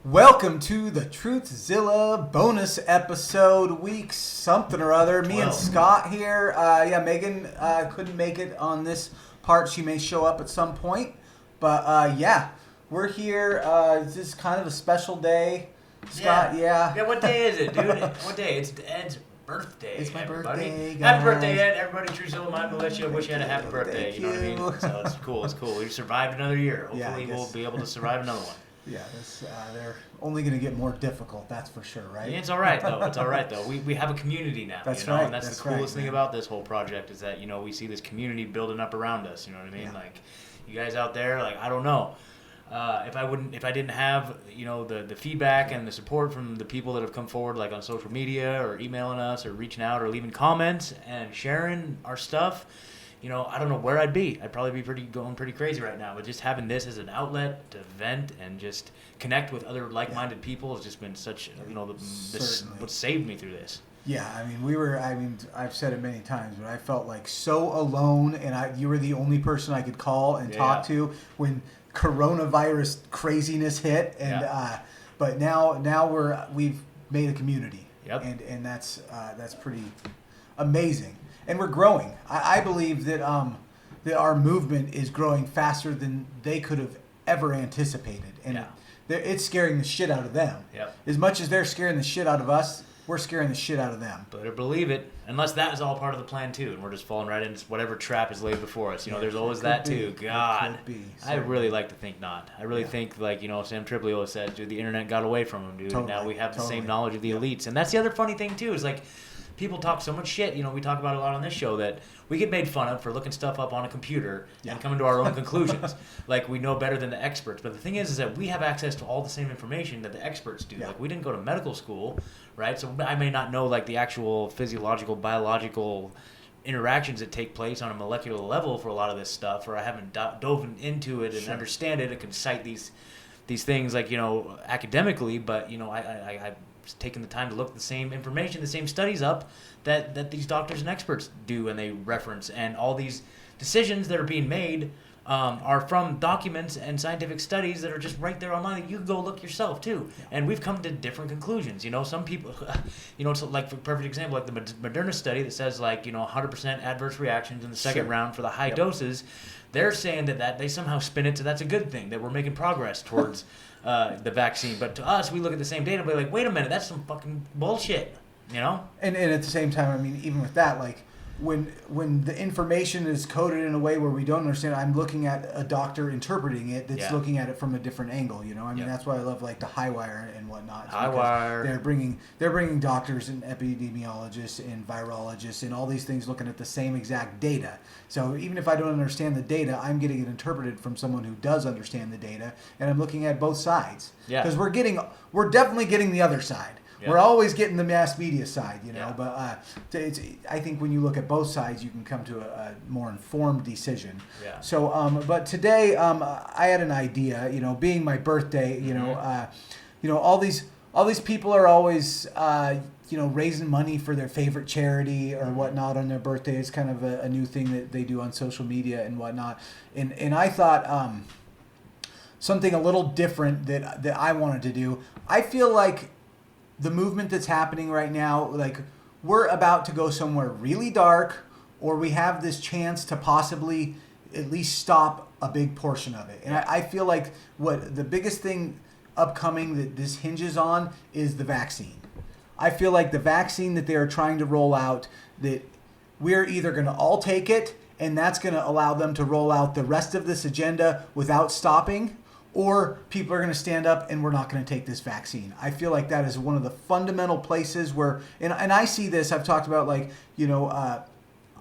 Welcome to the Truthzilla bonus episode, week something or other. Me and Scott here. Megan couldn't make it on this part. She may show up at some point. But we're here. This is kind of a special day. Scott, Yeah, what day is it, dude? What day? It's Ed's birthday. It's my everybody. birthday, guys. Happy birthday, Ed. Everybody, Truthzilla, my militia. Wish you had a happy birthday. Thank You know what I you. mean? So it's cool. It's cool. We survived another year. Hopefully, we'll be able to survive another one. Yeah, they're only going to get more difficult, that's for sure, right? Yeah, it's all right, though. It's all right, though. We have a community now. That's right. right. And that's the coolest thing about this whole project is that, we see this community building up around us. You know what I mean? Yeah. Like, you guys out there, like, I don't know. If I didn't have, the feedback and the support from the people that have come forward, like on social media or emailing us or reaching out or leaving comments and sharing our stuff, I don't know where I'd be. I'd probably be going pretty crazy right now. But just having this as an outlet to vent and just connect with other like-minded people has just been such, what saved me through this. Yeah, I've said it many times, but I felt like so alone, and you were the only person I could call and talk to when coronavirus craziness hit, and but now we've made a community, and that's pretty amazing, and we're growing. I believe that that our movement is growing faster than they could have ever anticipated, and it's scaring the shit out of them. As much as they're scaring the shit out of us, we're scaring the shit out of them. Better believe it. Unless that is all part of the plan too, and we're just falling right into whatever trap is laid before us. There's always that too. God, I really like to think not. I really think, like, Sam Tripoli always said, dude, the internet got away from him, dude. Totally, and now we have the same knowledge of the elites. And that's the other funny thing too, is like, people talk so much shit, we talk about it a lot on this show, that we get made fun of for looking stuff up on a computer and coming to our own conclusions. Like, we know better than the experts. But the thing is that we have access to all the same information that the experts do. Like, we didn't go to medical school, right? So I may not know, like, the actual physiological, biological interactions that take place on a molecular level for a lot of this stuff, or I haven't dove into it and understand it and can cite these things, like, academically, but, I've taken the time to look at the same information, the same studies up that these doctors and experts do and they reference, and all these decisions that are being made are from documents and scientific studies that are just right there online that you can go look yourself too. And we've come to different conclusions. Some people, it's like, for a perfect example, like the Moderna study that says, like, 100% adverse reactions in the second round for the high doses. They're saying that they somehow spin it to that's a good thing, that we're making progress towards the vaccine. But to us, we look at the same data and we're like, wait a minute, that's some fucking bullshit, And at the same time, even with that, like, when the information is coded in a way where we don't understand, I'm looking at a doctor interpreting it that's looking at it from a different angle. That's why I love, like, the Highwire and whatnot. Highwire. They're bringing doctors and epidemiologists and virologists and all these things looking at the same exact data. So even if I don't understand the data, I'm getting it interpreted from someone who does understand the data, and I'm looking at both sides. Because we're definitely getting the other side. We're always getting the mass media side, but I think when you look at both sides, you can come to a more informed decision. So, but today, I had an idea, being my birthday, all these people are always, raising money for their favorite charity or whatnot on their birthday. It's kind of a new thing that they do on social media and whatnot. And I thought, something a little different that I wanted to do. I feel like the movement that's happening right now, like, we're about to go somewhere really dark, or we have this chance to possibly at least stop a big portion of it. And I feel like what the biggest thing upcoming that this hinges on is the vaccine. I feel like the vaccine that they are trying to roll out, that we're either going to all take it, and that's going to allow them to roll out the rest of this agenda without stopping, or people are going to stand up and we're not going to take this vaccine. I feel like that is one of the fundamental places where, and I see this, I've talked about, like,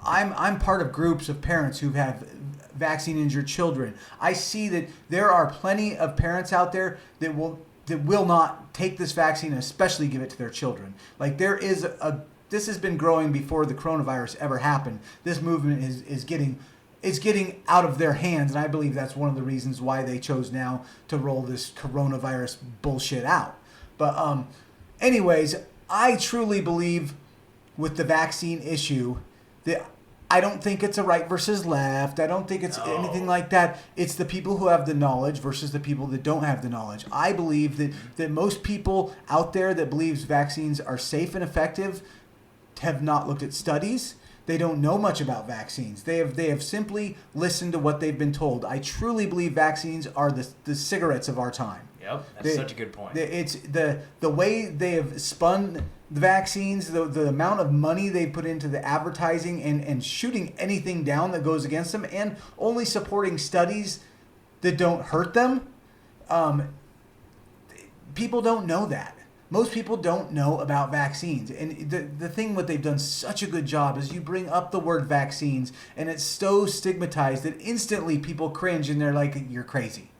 I'm part of groups of parents who have vaccine injured children. I see that there are plenty of parents out there that will not take this vaccine and especially give it to their children. Like, this has been growing before the coronavirus ever happened. This movement is getting out of their hands, and I believe that's one of the reasons why they chose now to roll this coronavirus bullshit out. But anyways, I truly believe with the vaccine issue that I don't think it's a right versus left. I don't think it's anything like that. It's the people who have the knowledge versus the people that don't have the knowledge. I believe that most people out there that believes vaccines are safe and effective have not looked at studies. They don't know much about vaccines. They have simply listened to what they've been told. I truly believe vaccines are the cigarettes of our time. Yep, that's such a good point. It's the way they have spun the vaccines, the amount of money they put into the advertising and shooting anything down that goes against them, and only supporting studies that don't hurt them. People don't know that. Most people don't know about vaccines. And the thing what they've done such a good job is you bring up the word vaccines, and it's so stigmatized that instantly people cringe and they're like, you're crazy.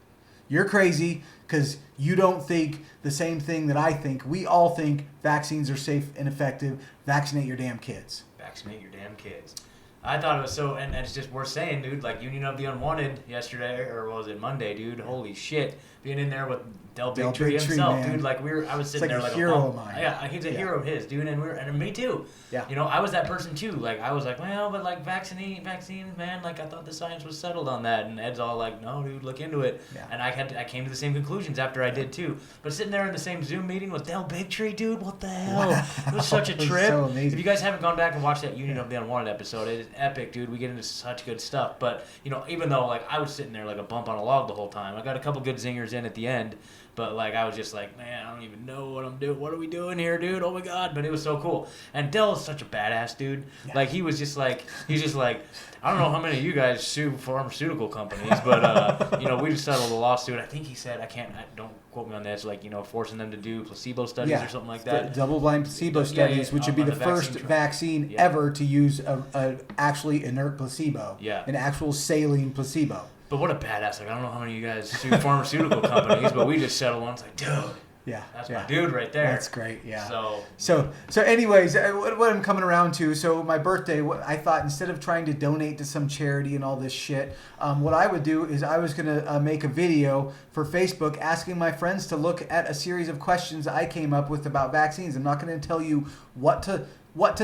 You're crazy because you don't think the same thing that I think. We all think vaccines are safe and effective. Vaccinate your damn kids. Vaccinate your damn kids. I thought it was so, and it's just worth saying, dude, like Union of the Unwanted yesterday, or was it Monday, dude? Holy shit. Being in there with Del Bigtree himself, man. dude. Like I was sitting there like a hero bum. of mine. Yeah, he's a hero of his, dude, and me too. Yeah. You know, I was that person too. Like I was like, well, but like vaccines, man. Like I thought the science was settled on that, and Ed's all like, no, dude, look into it. Yeah. And I came to the same conclusions after I did too. But sitting there in the same Zoom meeting with Del Bigtree, dude, what the hell? It was such a trip. So amazing. If you guys haven't gone back and watched that Union of the Unwanted episode, it is epic, dude. We get into such good stuff. But you know, even though like I was sitting there like a bump on a log the whole time, I got a couple good zingers in at the end. But like I was just like, man, I don't even know what I'm doing. What are we doing here, dude? Oh my god! But it was so cool. And Del is such a badass dude. Yeah. Like he's just like, I don't know how many of you guys sue pharmaceutical companies, but you know, we just settled a lawsuit. I think he said, don't quote me on this, like, you know, forcing them to do placebo studies or something like that. Double-blind placebo studies, which would be the first vaccine ever to use a actually inert placebo. Yeah. An actual saline placebo. But what a badass. Like, I don't know how many of you guys sue pharmaceutical companies, but we just settled on. It's like, dude. Yeah. That's my dude right there. That's great, yeah. So anyways, what I'm coming around to, so my birthday, I thought instead of trying to donate to some charity and all this shit, what I would do is I was going to make a video for Facebook asking my friends to look at a series of questions I came up with about vaccines. I'm not going to tell you what to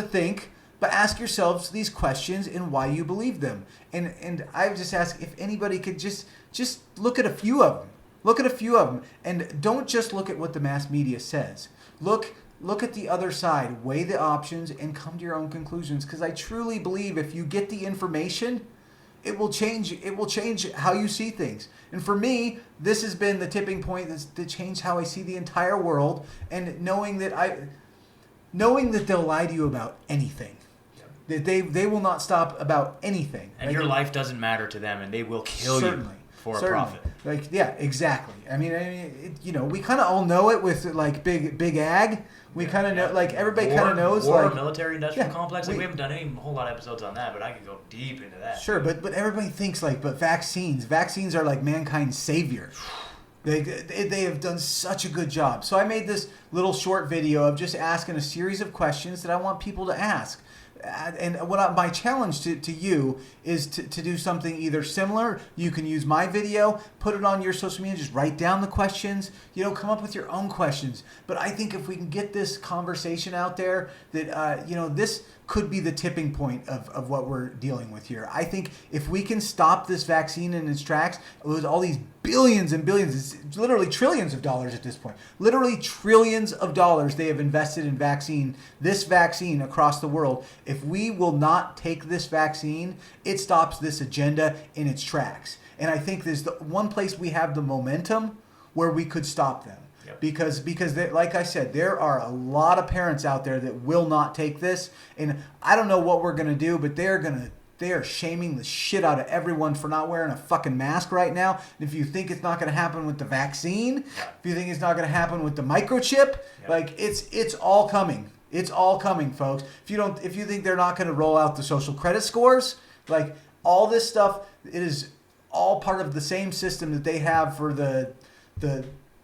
think, but ask yourselves these questions and why you believe them. And I would just ask if anybody could just look at a few of them. Look at a few of them, and don't just look at what the mass media says. Look at the other side, weigh the options, and come to your own conclusions. Because I truly believe if you get the information, it will change. It will change how you see things. And for me, this has been the tipping point that changed how I see the entire world. And knowing that they'll lie to you about anything. That they will not stop about anything. And your life doesn't matter to them, and they will kill you for a profit. Like, yeah, exactly. I mean, you know, we kind of all know it with like big ag. We kind of know, like everybody kind of knows, like military-industrial complex. Like we haven't done a whole lot of episodes on that, but I could go deep into that. Sure, but everybody thinks like, but vaccines are like mankind's savior. They have done such a good job. So I made this little short video of just asking a series of questions that I want people to ask. And my challenge to you is to do something either similar. You can use my video, put it on your social media, just write down the questions, you know, come up with your own questions. But I think if we can get this conversation out there, that, you know, this could be the tipping point of what we're dealing with here. I think if we can stop this vaccine in its tracks, with all these billions and billions, it's literally trillions of dollars at this point. Literally trillions of dollars they have invested in this vaccine across the world. If we will not take this vaccine, it stops this agenda in its tracks. And I think there's the one place we have the momentum where we could stop them. Yep. Because they, like I said, there are a lot of parents out there that will not take this. And I don't know what we're going to do, but they are shaming the shit out of everyone for not wearing a fucking mask right now. And if you think it's not going to happen with the vaccine, if you think it's not going to happen with the microchip, like it's all coming. It's all coming, folks. If you think they're not going to roll out the social credit scores, like all this stuff, it is all part of the same system that they have for the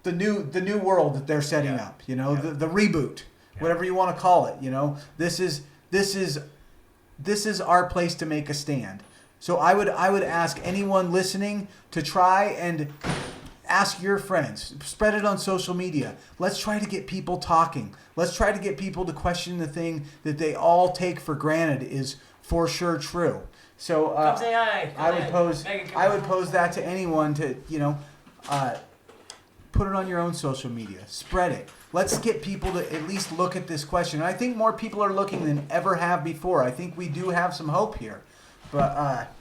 new world that they're setting up. You know, the reboot, whatever you want to call it. You know, this is our place to make a stand. So I would ask anyone listening to try and ask your friends. Spread it on social media. Let's try to get people talking. Let's try to get people to question the thing that they all take for granted is for sure true. So Come say hi. I would pose Megan, come I on. would pose that to anyone to put it on your own social media, spread it. Let's get people to at least look at this question. And I think more people are looking than ever have before. I think we do have some hope here, but.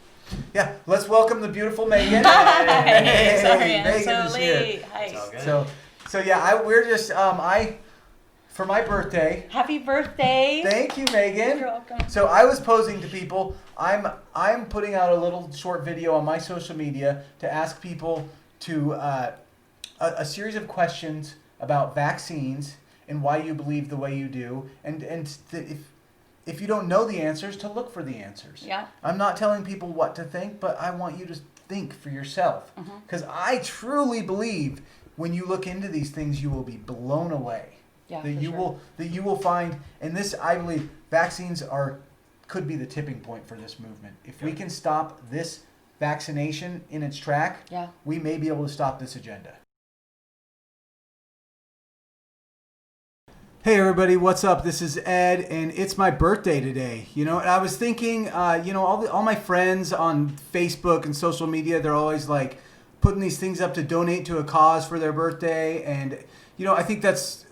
Yeah, let's welcome the beautiful Megan. Hey, sorry, I'm Megan so is late. here. Hi. It's all good. So yeah, we're just for my birthday. Happy birthday. Thank you, Megan. You're welcome. So I was posing to people. I'm putting out a little short video on my social media to ask people to a series of questions about vaccines and why you believe the way you do, and if you don't know the answers, to look for the answers. Yeah. I'm not telling people what to think, but I want you to think for yourself. Because I truly believe when you look into these things, you will be blown away. Yeah, That for you sure. will find, and this, I believe, vaccines could be the tipping point for this movement. If we can stop this vaccination in its track, Yeah. we may be able to stop this agenda. Hey everybody, what's up? This is Ed, and it's my birthday today. And I was thinking, all my friends on Facebook and social media, they're always like putting these things up to donate to a cause for their birthday, and I think that's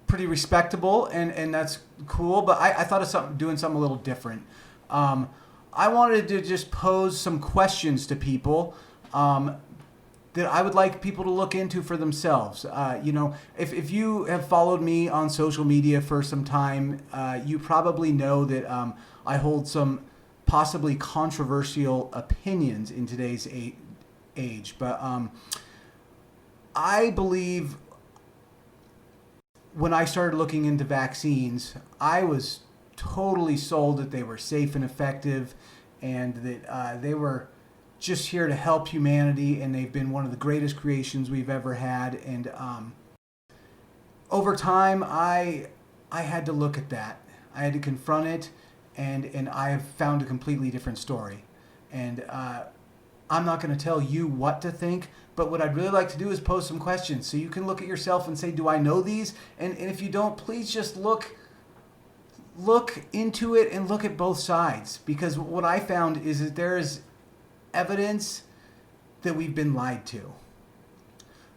pretty respectable and that's cool. But I thought of doing something a little different. I wanted to just pose some questions to people. That I would like people to look into for themselves. If you have followed me on social media for some time, you probably know that I hold some possibly controversial opinions in today's age. But I believe when I started looking into vaccines, I was totally sold that they were safe and effective, and that they were just here to help humanity, and they've been one of the greatest creations we've ever had. And over time, I had to look at that. I had to confront it, and I have found a completely different story. And I'm not going to tell you what to think, but what I'd really like to do is pose some questions so you can look at yourself and say, do I know these? And if you don't, please just look into it and look at both sides, because what I found is that there is evidence that we've been lied to.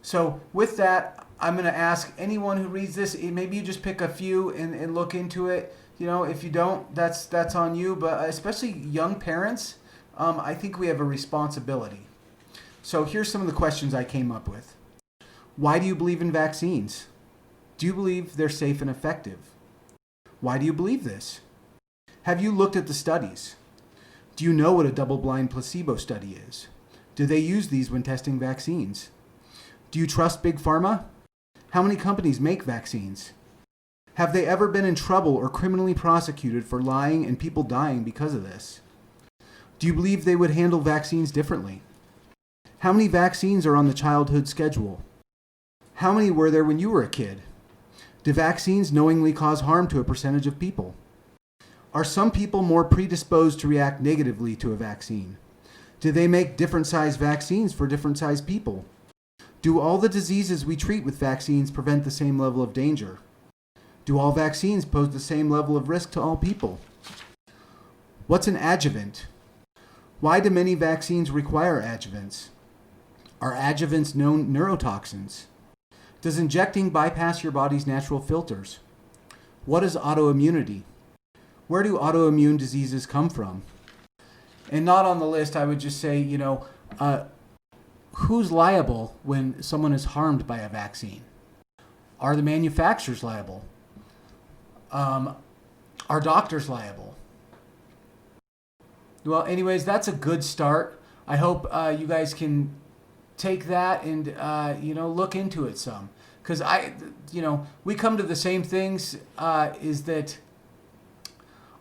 So with that, I'm going to ask anyone who reads this, maybe you just pick a few and look into it. If you don't, that's on you. But especially young parents, I think we have a responsibility. So here's some of the questions I came up with. Why do you believe in vaccines? Do you believe they're safe and effective? Why do you believe this? Have you looked at the studies? Do you know what a double-blind placebo study is? Do they use these when testing vaccines? Do you trust Big Pharma? How many companies make vaccines? Have they ever been in trouble or criminally prosecuted for lying and people dying because of this? Do you believe they would handle vaccines differently? How many vaccines are on the childhood schedule? How many were there when you were a kid? Do vaccines knowingly cause harm to a percentage of people? Are some people more predisposed to react negatively to a vaccine? Do they make different size vaccines for different size people? Do all the diseases we treat with vaccines prevent the same level of danger? Do all vaccines pose the same level of risk to all people? What's an adjuvant? Why do many vaccines require adjuvants? Are adjuvants known neurotoxins? Does injecting bypass your body's natural filters? What is autoimmunity? Where do autoimmune diseases come from? And not on the list, I would just say, who's liable when someone is harmed by a vaccine? Are the manufacturers liable? Are doctors liable? Well, anyways, that's a good start. I hope you guys can take that and, look into it some. Because we come to the same things, is that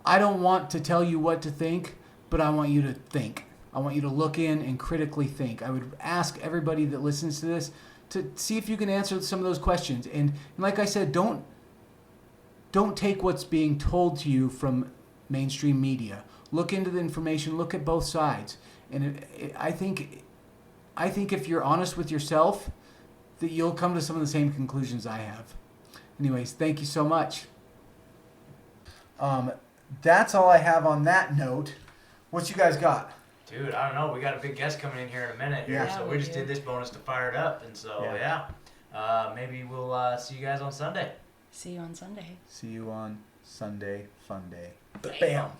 I don't want to tell you what to think, but I want you to think. I want you to look in and critically think. I would ask everybody that listens to this to see if you can answer some of those questions. And like I said, don't take what's being told to you from mainstream media. Look into the information. Look at both sides. And I think if you're honest with yourself, that you'll come to some of the same conclusions I have. Anyways, thank you so much. that's all I have on that note. What you guys got? Dude, I don't know. We got a big guest coming in here in a minute here, Yeah. so we just did this bonus to fire it up, and so maybe we'll see you guys on Sunday. See you on Sunday. See you on Sunday Fun Day. Bam.